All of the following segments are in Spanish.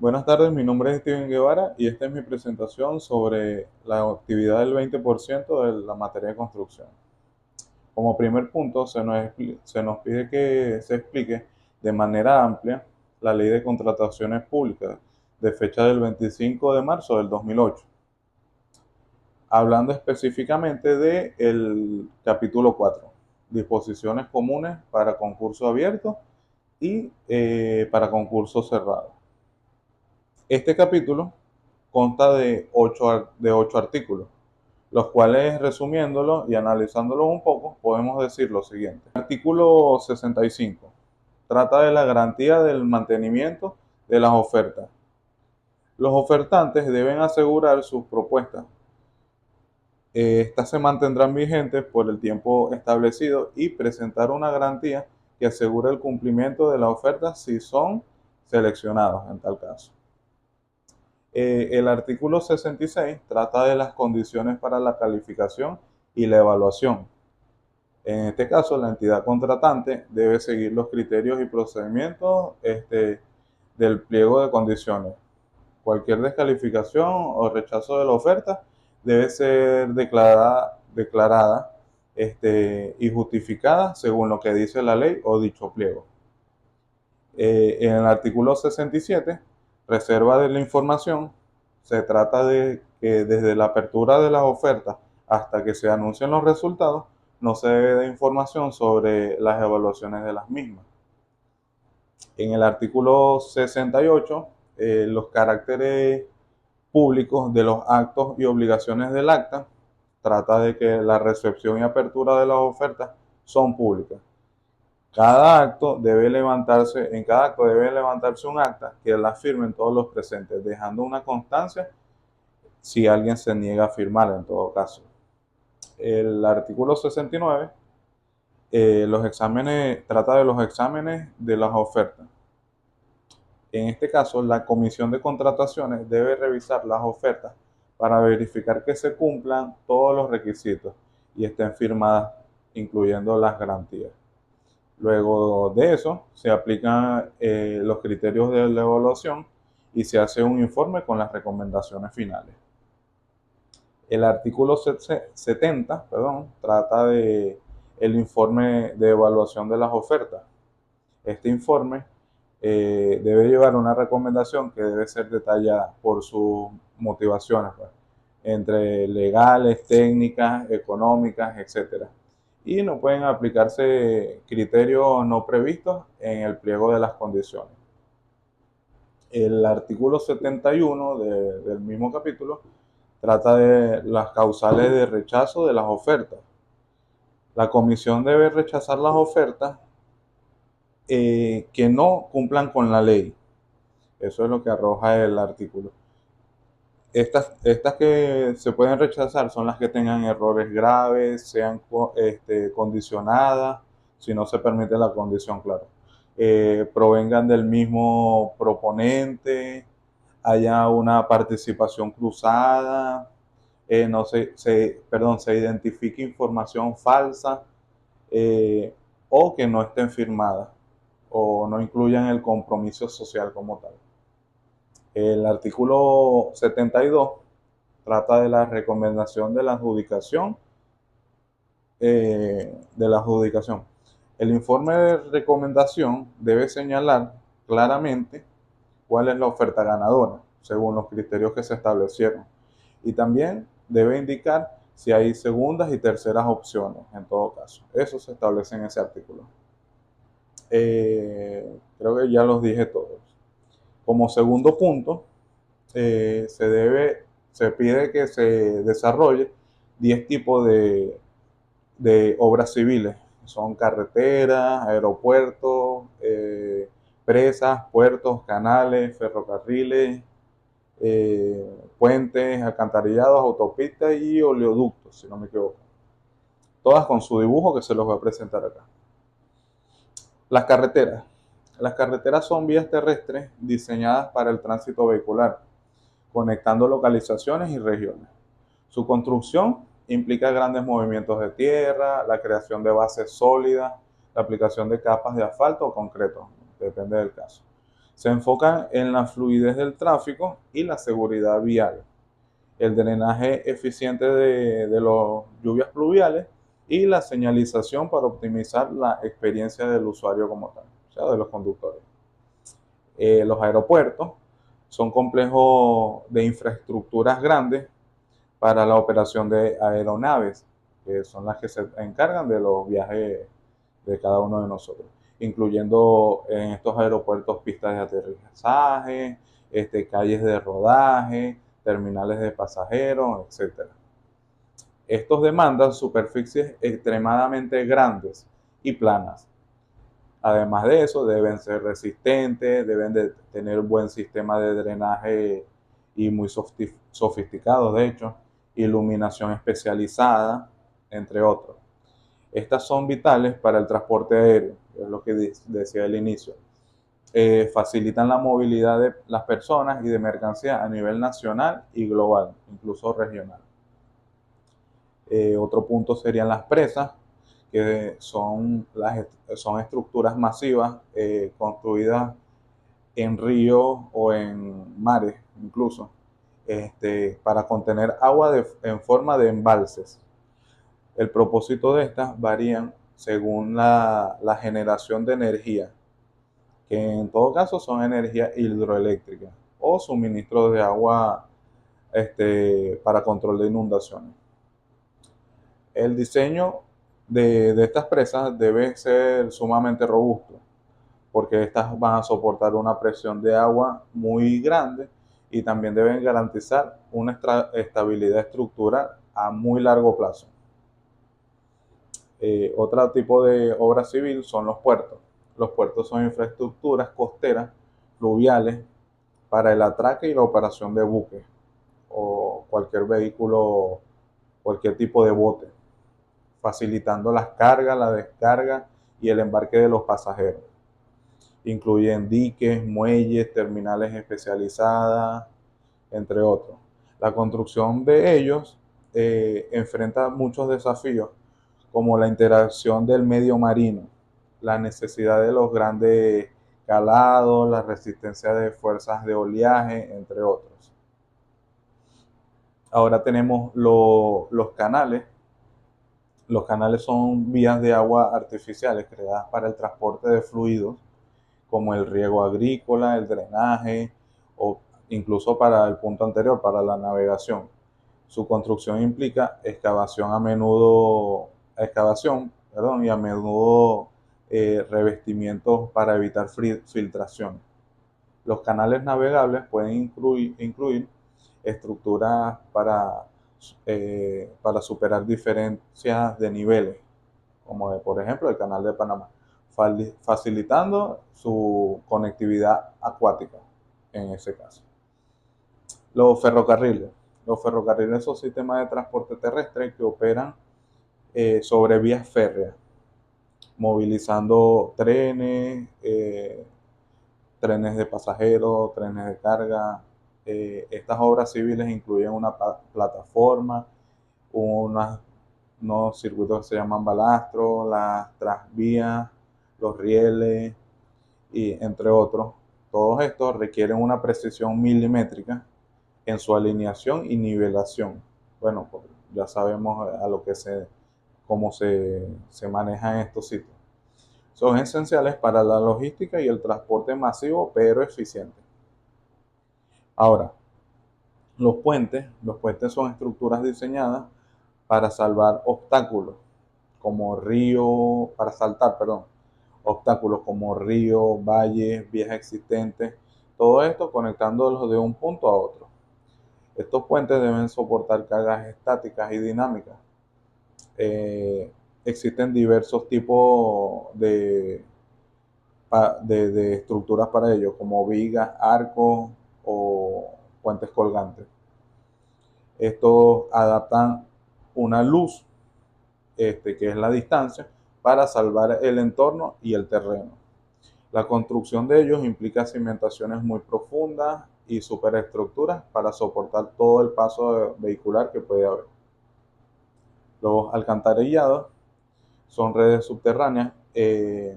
Buenas tardes, mi nombre es Steven Guevara y esta es mi presentación sobre la actividad del 20% de la materia de construcción. Como primer punto, se nos pide que se explique de manera amplia la Ley de Contrataciones Públicas de fecha del 25 de marzo del 2008, hablando específicamente del capítulo 4, disposiciones comunes para concurso abierto y para concurso cerrado. Este capítulo consta de ocho artículos, los cuales, resumiéndolo y analizándolos un poco, podemos decir lo siguiente. Artículo 65 trata de la garantía del mantenimiento de las ofertas. Los ofertantes deben asegurar sus propuestas. Estas se mantendrán vigentes por el tiempo establecido y presentar una garantía que asegure el cumplimiento de la oferta si son seleccionados en tal caso. El artículo 66 trata de las condiciones para la calificación y la evaluación. En este caso, la entidad contratante debe seguir los criterios y procedimientos del pliego de condiciones. Cualquier descalificación o rechazo de la oferta debe ser declarada y justificada según lo que dice la ley o dicho pliego. En el artículo 67, reserva de la información, se trata de que desde la apertura de las ofertas hasta que se anuncien los resultados, no se debe dar información sobre las evaluaciones de las mismas. En el artículo 68, los caracteres públicos de los actos y obligaciones del acta, trata de que la recepción y apertura de las ofertas son públicas. En cada acto debe levantarse un acta que la firmen todos los presentes, dejando una constancia si alguien se niega a firmar en todo caso. El artículo 69 trata de los exámenes de las ofertas. En este caso, la comisión de contrataciones debe revisar las ofertas para verificar que se cumplan todos los requisitos y estén firmadas, incluyendo las garantías. Luego de eso, se aplican los criterios de la evaluación y se hace un informe con las recomendaciones finales. El artículo 70, trata de el informe de evaluación de las ofertas. Este informe debe llevar una recomendación que debe ser detallada por sus motivaciones, pues, entre legales, técnicas, económicas, etcétera. Y no pueden aplicarse criterios no previstos en el pliego de las condiciones. El artículo 71 del mismo capítulo trata de las causales de rechazo de las ofertas. La comisión debe rechazar las ofertas que no cumplan con la ley. Eso es lo que arroja el artículo. Estas que se pueden rechazar son las que tengan errores graves, sean condicionadas, si no se permite la condición, claro. Provengan del mismo proponente, haya una participación cruzada, no se identifique información falsa, o que no estén firmadas o no incluyan el compromiso social como tal. El artículo 72 trata de la recomendación de la adjudicación. El informe de recomendación debe señalar claramente cuál es la oferta ganadora, según los criterios que se establecieron. Y también debe indicar si hay segundas y terceras opciones, en todo caso. Eso se establece en ese artículo. Creo que ya los dije todos. Como segundo punto, se pide que se desarrolle 10 tipos de obras civiles. Son carreteras, aeropuertos, presas, puertos, canales, ferrocarriles, puentes, alcantarillados, autopistas y oleoductos, si no me equivoco. Todas con su dibujo que se los voy a presentar acá. Las carreteras. Las carreteras son vías terrestres diseñadas para el tránsito vehicular, conectando localizaciones y regiones. Su construcción implica grandes movimientos de tierra, la creación de bases sólidas, la aplicación de capas de asfalto o concreto, depende del caso. Se enfocan en la fluidez del tráfico y la seguridad vial, el drenaje eficiente de las lluvias pluviales y la señalización para optimizar la experiencia del usuario como tal, o sea, de los conductores. Los aeropuertos son complejos de infraestructuras grandes para la operación de aeronaves, que son las que se encargan de los viajes de cada uno de nosotros, incluyendo en estos aeropuertos pistas de aterrizaje, calles de rodaje, terminales de pasajeros, etc. Estos demandan superficies extremadamente grandes y planas. Además de eso, deben ser resistentes, deben de tener un buen sistema de drenaje y muy sofisticados, de hecho, iluminación especializada, entre otros. Estas son vitales para el transporte aéreo, es lo que decía al inicio. Facilitan la movilidad de las personas y de mercancías a nivel nacional y global, incluso regional. Otro punto serían las presas, que son estructuras masivas construidas en ríos o en mares incluso, para contener agua en forma de embalses. El propósito de estas varían según la generación de energía, que en todo caso son energía hidroeléctrica o suministro de agua para control de inundaciones. El diseño de estas presas debe ser sumamente robusto, porque estas van a soportar una presión de agua muy grande y también deben garantizar una estabilidad estructural a muy largo plazo. Otro tipo de obra civil son los puertos. Los puertos son infraestructuras costeras, fluviales, para el atraque y la operación de buques o cualquier vehículo, cualquier tipo de bote, facilitando las cargas, la descarga y el embarque de los pasajeros. Incluyen diques, muelles, terminales especializadas, entre otros. La construcción de ellos enfrenta muchos desafíos, como la interacción del medio marino, la necesidad de los grandes calados, la resistencia de fuerzas de oleaje, entre otros. Ahora tenemos los canales. Los canales son vías de agua artificiales creadas para el transporte de fluidos, como el riego agrícola, el drenaje o incluso para el punto anterior, para la navegación. Su construcción implica excavación, y a menudo revestimientos para evitar filtración. Los canales navegables pueden incluir estructuras para superar diferencias de niveles, como por ejemplo el canal de Panamá, facilitando su conectividad acuática en ese caso. Los ferrocarriles. Los ferrocarriles son sistemas de transporte terrestre que operan sobre vías férreas, movilizando trenes de pasajeros, trenes de carga. Estas obras civiles incluyen una plataforma, unos circuitos que se llaman balastros, las transvías, los rieles, y entre otros. Todos estos requieren una precisión milimétrica en su alineación y nivelación. Bueno, pues ya sabemos cómo se manejan estos sitios. Son esenciales para la logística y el transporte masivo, pero eficiente. Ahora, los puentes son estructuras diseñadas para salvar obstáculos, como ríos, para saltar, perdón, obstáculos como ríos, valles, vías existentes, todo esto conectándolos de un punto a otro. Estos puentes deben soportar cargas estáticas y dinámicas. Existen diversos tipos de estructuras para ello, como vigas, arcos o puentes colgantes. Estos adaptan una luz, que es la distancia, para salvar el entorno y el terreno. La construcción de ellos implica cimentaciones muy profundas y superestructuras para soportar todo el paso vehicular que puede haber. Los alcantarillados son redes subterráneas de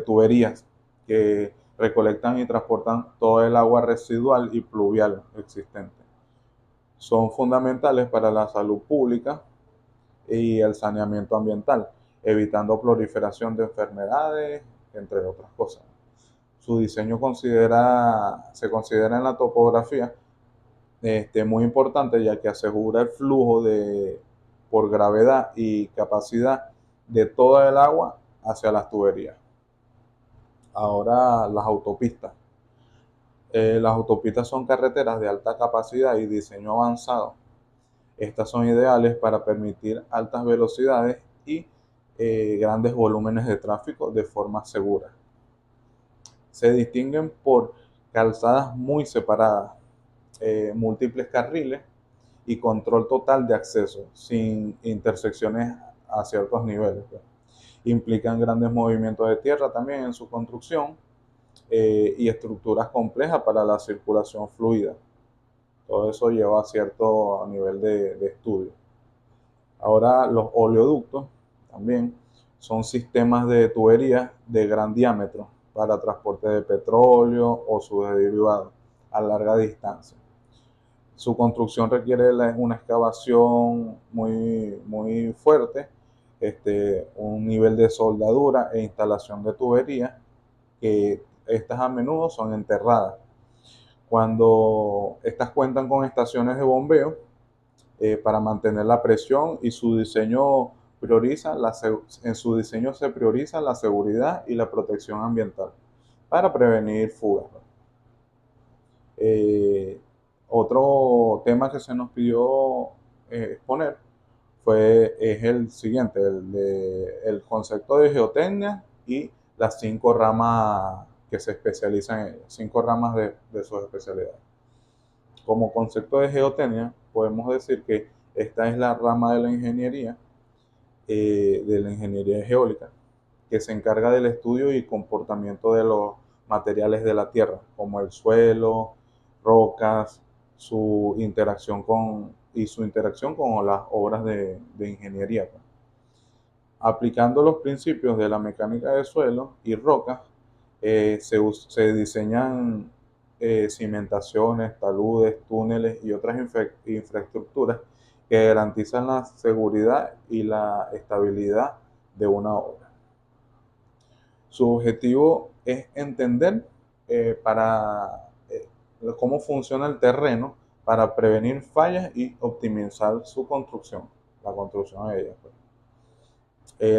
tuberías que recolectan y transportan todo el agua residual y pluvial existente. Son fundamentales para la salud pública y el saneamiento ambiental, evitando proliferación de enfermedades, entre otras cosas. Su diseño se considera en la topografía muy importante, ya que asegura el flujo por gravedad y capacidad de toda el agua hacia las tuberías. Ahora las autopistas. Las autopistas son carreteras de alta capacidad y diseño avanzado. Estas son ideales para permitir altas velocidades y grandes volúmenes de tráfico de forma segura. Se distinguen por calzadas muy separadas, múltiples carriles y control total de acceso, sin intersecciones a ciertos niveles. Implican grandes movimientos de tierra también en su construcción y estructuras complejas para la circulación fluida. Todo eso lleva a cierto nivel de estudio. Ahora los oleoductos también son sistemas de tuberías de gran diámetro para transporte de petróleo o sus derivados a larga distancia. Su construcción requiere una excavación muy fuerte, un nivel de soldadura e instalación de tuberías, que estas a menudo son enterradas. Cuando estas cuentan con estaciones de bombeo para mantener la presión, y su diseño en su diseño se prioriza la seguridad y la protección ambiental para prevenir fugas. Otro tema que se nos pidió exponer es el siguiente, el concepto de geotecnia y las 5 ramas que se especializan en ellas, 5 ramas de sus especialidades. Como concepto de geotecnia, podemos decir que esta es la rama de la ingeniería geólica, que se encarga del estudio y comportamiento de los materiales de la Tierra, como el suelo, rocas, su interacción con las obras de ingeniería. Aplicando los principios de la mecánica de suelo y rocas, se diseñan cimentaciones, taludes, túneles y otras infraestructuras que garantizan la seguridad y la estabilidad de una obra. Su objetivo es entender cómo funciona el terreno para prevenir fallas y optimizar su construcción, la construcción de ellas.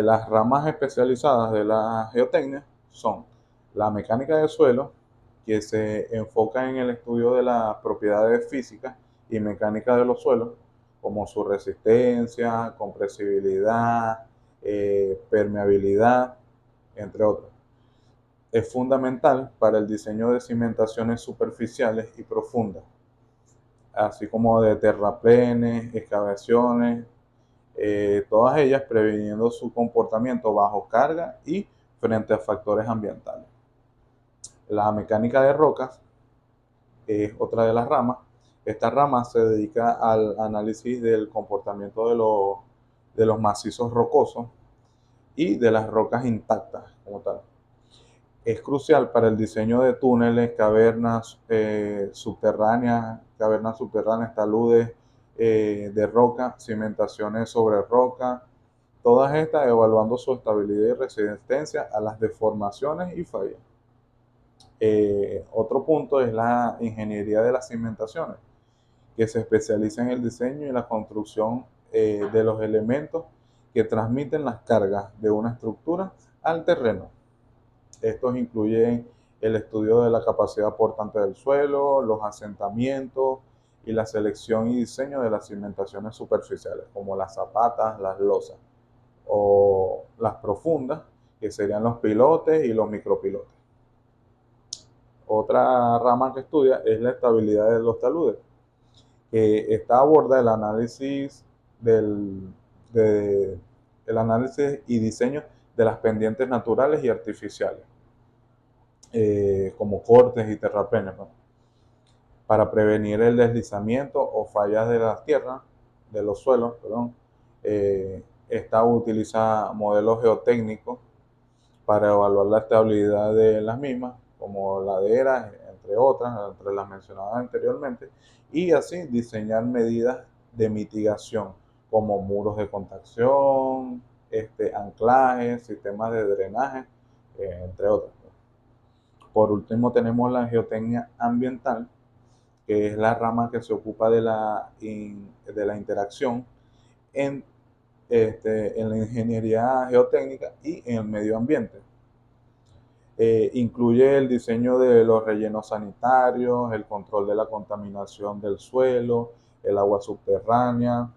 Las ramas especializadas de la geotecnia son la mecánica de suelo, que se enfoca en el estudio de las propiedades físicas y mecánicas de los suelos, como su resistencia, compresibilidad, permeabilidad, entre otros. Es fundamental para el diseño de cimentaciones superficiales y profundas, así como de terraplenes, excavaciones, todas ellas previniendo su comportamiento bajo carga y frente a factores ambientales. La mecánica de rocas es otra de las ramas. Esta rama se dedica al análisis del comportamiento de los macizos rocosos y de las rocas intactas como tal. Es crucial para el diseño de túneles, cavernas subterráneas, taludes de roca, cimentaciones sobre roca, todas estas evaluando su estabilidad y resistencia a las deformaciones y fallas. Otro punto es la ingeniería de las cimentaciones, que se especializa en el diseño y la construcción de los elementos que transmiten las cargas de una estructura al terreno. Estos incluyen el estudio de la capacidad portante del suelo, los asentamientos y la selección y diseño de las cimentaciones superficiales, como las zapatas, las losas, o las profundas, que serían los pilotes y los micropilotes. Otra rama que estudia es la estabilidad de los taludes, que esta aborda el análisis el análisis y diseño de las pendientes naturales y artificiales, como cortes y terraplenes, ¿no? Para prevenir el deslizamiento o fallas de las tierras, de los suelos, perdón. Esta utiliza modelos geotécnicos para evaluar la estabilidad de las mismas, como laderas, entre otras, entre las mencionadas anteriormente, y así diseñar medidas de mitigación como muros de contención, anclajes, sistemas de drenaje, entre otros. Por último tenemos la geotecnia ambiental, que es la rama que se ocupa de la interacción en, en la ingeniería geotécnica y en el medio ambiente. Incluye el diseño de los rellenos sanitarios, el control de la contaminación del suelo, el agua subterránea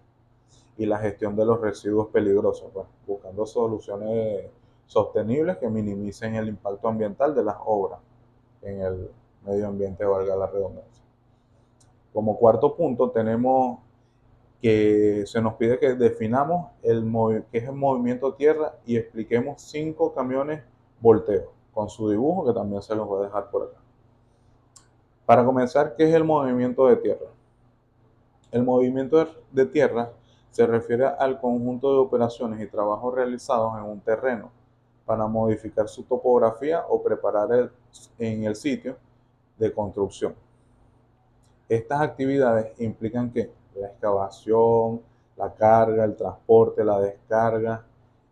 y la gestión de los residuos peligrosos, pues, buscando soluciones sostenibles que minimicen el impacto ambiental de las obras en el medio ambiente, valga la redundancia. Como cuarto punto tenemos que se nos pide que definamos qué es el movimiento tierra y expliquemos 5 camiones volteos con su dibujo, que también se los voy a dejar por acá. Para comenzar, ¿qué es el movimiento de tierra? El movimiento de tierra se refiere al conjunto de operaciones y trabajos realizados en un terreno para modificar su topografía o preparar en el sitio de construcción. Estas actividades implican que la excavación, la carga, el transporte, la descarga,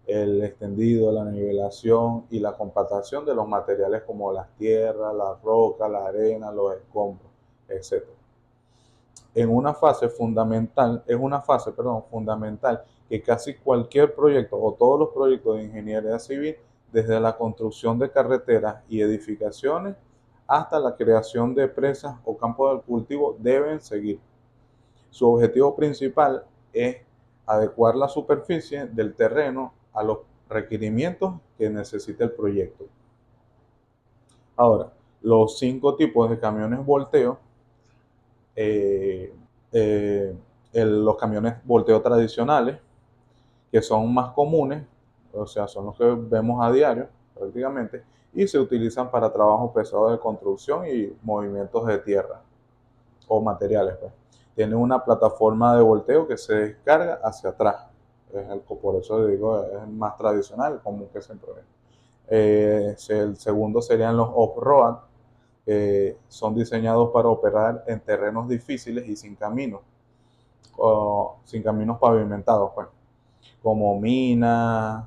el extendido, la nivelación y la compactación de los materiales como las tierras, la roca, la arena, los escombros, etc. Es una fase fundamental que casi cualquier proyecto o todos los proyectos de ingeniería civil, desde la construcción de carreteras y edificaciones hasta la creación de presas o campos de cultivo, deben seguir. Su objetivo principal es adecuar la superficie del terreno a los requerimientos que necesita el proyecto. Ahora, los 5 tipos de camiones volteo, los camiones volteo tradicionales, que son más comunes, o sea, son los que vemos a diario prácticamente, y se utilizan para trabajos pesados de construcción y movimientos de tierra o materiales, pues. Tiene una plataforma de volteo que se descarga hacia atrás. Por eso digo, es más tradicional, común que siempre ve. El segundo serían los off-road, son diseñados para operar en terrenos difíciles y sin caminos pavimentados, pues, como minas,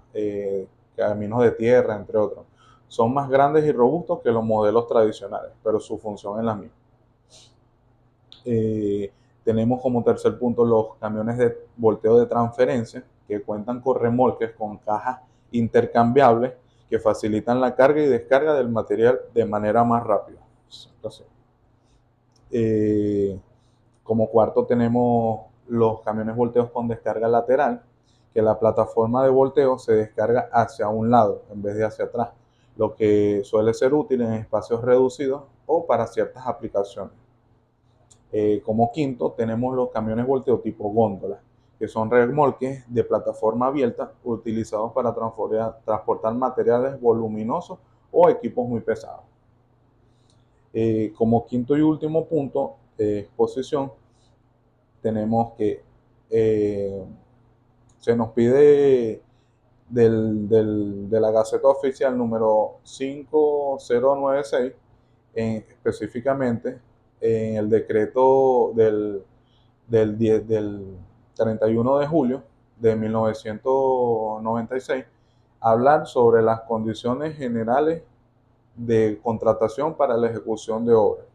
caminos de tierra, entre otros. Son más grandes y robustos que los modelos tradicionales, pero su función es la misma. Tenemos como tercer punto los camiones de volteo de transferencia, que cuentan con remolques con cajas intercambiables que facilitan la carga y descarga del material de manera más rápida. Entonces, como cuarto tenemos los camiones volteos con descarga lateral, que la plataforma de volteo se descarga hacia un lado en vez de hacia atrás, lo que suele ser útil en espacios reducidos o para ciertas aplicaciones. Como quinto tenemos los camiones volteo tipo góndola, que son remolques de plataforma abierta utilizados para transportar materiales voluminosos o equipos muy pesados. Como quinto y último punto de exposición, tenemos que se nos pide de la Gaceta Oficial número 5096, específicamente en el decreto del 31 de julio de 1996, hablar sobre las condiciones generales de contratación para la ejecución de obras,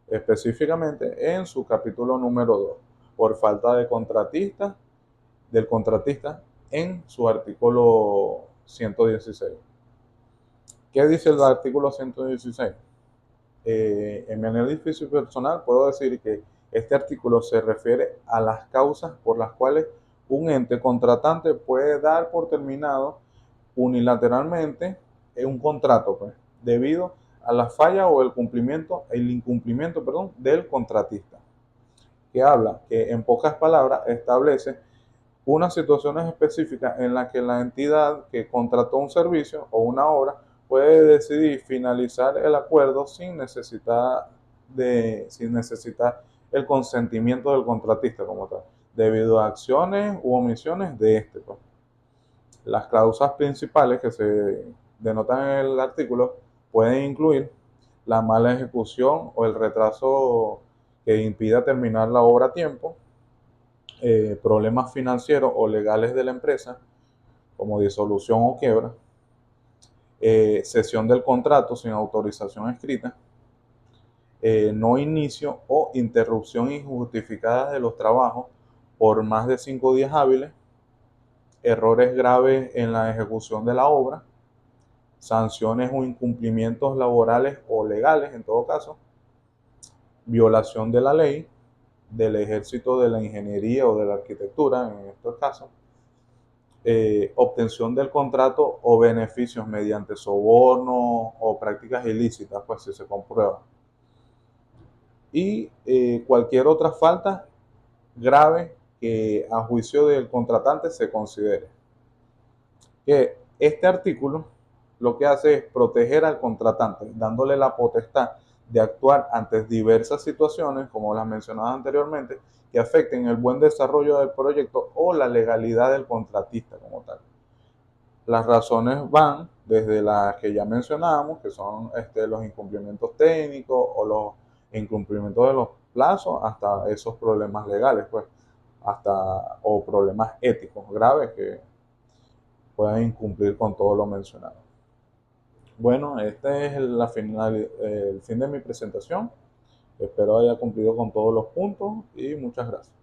específicamente en su capítulo número 2, por falta de del contratista en su artículo 116. ¿Qué dice el artículo 116? En mi análisis personal puedo decir que este artículo se refiere a las causas por las cuales un ente contratante puede dar por terminado unilateralmente un contrato, pues, debido a la falla o el incumplimiento del contratista. Que habla, que en pocas palabras establece unas situaciones específicas en las que la entidad que contrató un servicio o una obra puede decidir finalizar el acuerdo sin necesitar el consentimiento del contratista como tal, debido a acciones u omisiones de este, pues. Las causas principales que se denotan en el artículo pueden incluir la mala ejecución o el retraso que impida terminar la obra a tiempo, problemas financieros o legales de la empresa, como disolución o quiebra, cesión del contrato sin autorización escrita, no inicio o interrupción injustificada de los trabajos por más de 5 días hábiles, errores graves en la ejecución de la obra, sanciones o incumplimientos laborales o legales en todo caso, violación de la ley, del ejército de la ingeniería o de la arquitectura en estos casos, obtención del contrato o beneficios mediante soborno o prácticas ilícitas, pues si se comprueba. Y cualquier otra falta grave que a juicio del contratante se considere. Que este artículo lo que hace es proteger al contratante, dándole la potestad de actuar ante diversas situaciones, como las mencionadas anteriormente, que afecten el buen desarrollo del proyecto o la legalidad del contratista como tal. Las razones van desde las que ya mencionábamos, que son los incumplimientos técnicos o los incumplimientos de los plazos, hasta esos problemas legales, pues, o problemas éticos graves que puedan incumplir con todo lo mencionado. Bueno, este es el fin de mi presentación. Espero haya cumplido con todos los puntos y muchas gracias.